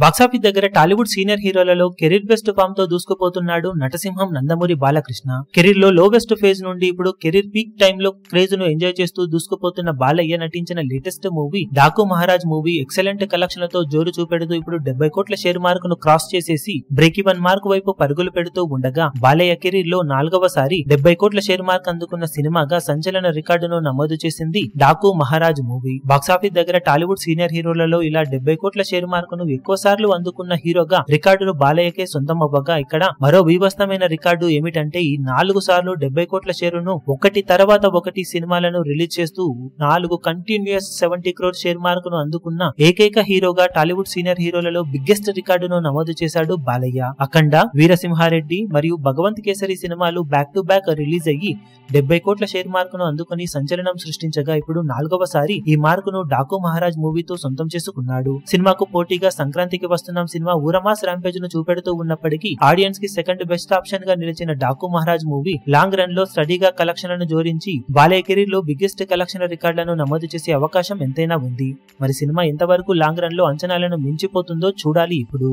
Box office దగ్గర Tollywood senior హీరోలలో career best form తో దూసుకుపోతున్నాడు నటసింహం నందమూరి బాలకృష్ణ. కెరీర్ లో లోవెస్ట్ ఫేజ్ నుండి ఇప్పుడు కెరీర్ పీక్ టైమ్ లో క్రేజ్ ను ఎంజాయ్ చేస్తూ దూసుకుపోతున్న బాలయ్య నటించిన latest movie Daaku Maharaj movie excellent కలెక్షన్లతో జోరు చూపెడుతూ ఇప్పుడు 70 కోట్ల షేర్ మార్క్ ను క్రాస్ చేసేసి బ్రేక్ ఈవెన్ మార్క్ వైపు పరుగులు పెడుతూ ఉండగా బాలయ్య కెరీర్ లో 4వసారి 70 కోట్ల షేర్ మార్క్ అందుకున్న సినిమాగా సంచలన రికార్డును నమోదు చేసింది డాకు మహారాజ్ మూవీ. బాక్సాఫీస్ దగ్గర టాలీవుడ్ సీనియర్ హీరోలలో ఇలా 70 కోట్ల షేర్ మార్క్ ను ఎక్కువ సార్లు అందుకున్న హీరోగా రికార్డును బాలయ్యకే సొంతం అవ్వగా ఇక్కడ మరో వివస్తమైన రికార్డు ఏమిటంటే ఈ 4 సార్లు 70 కోట్ల షేరును ఒకటి తర్వాత ఒకటి సినిమాలను రిలీజ్ చేస్తూ 4 కంటిన్యూస్ 70 క్రోర్ షేర్ మార్క్ ను అందుకున్న ఏకైక హీరోగా టాలీవుడ్ సీనియర్ హీరోలలో బిగ్గెస్ట్ రికార్డును నమోదు చేశాడు బాలయ్య. అఖండ, వీరసింహారెడ్డి మరియు భగవంత్ కేసరి సినిమాలు బ్యాక్ టు బ్యాక్ రిలీజ్ అయ్యి 70 కోట్ల షేర్ మార్క్ ను అందుకుని సంచలనం సృష్టించగా ఇప్పుడు 4వసారి ఈ మార్క్ ను డాకు మహారాజ్ మూవీతో సొంతం చేసుకున్నాడు. సినిమాకు పోటీగా సంక్రాంతికి వస్తున్న సినిమా ఊరమాస్ ర్యాంపేజ్ ను చూపెడుతూ ఉన్నప్పటికీ ఆడియన్స్ కి సెకండ్ బెస్ట్ ఆప్షన్ గా నిలిచిన Daaku Maharaj movie long run లో స్టడీగా కలెక్షన్లను జోడించి బాలయ్య కెరీర్ లో బిగ్గెస్ట్ కలెక్షన్ రికార్డులను నమోదు చేసే అవకాశం ఎంతైనా ఉంది. మరి సినిమా ఎంతవరకు లాంగ్ రన్ లో అంచనాలను మించిపోతుందో చూడాలి. ఇప్పుడు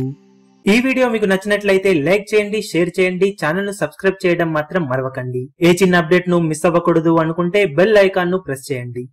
ఈ వీడియో మీకు నచ్చినట్లయితే లైక్ చేయండి, షేర్ చేయండి, ఛానల్ ను సబ్స్క్రైబ్ చేయడం మాత్రం మరవకండి. ఏ చిన్న అప్డేట్ ను మిస్ అవ్వకూడదు అనుకుంటే బెల్ ఐకాన్ ను ప్రెస్ చేయండి.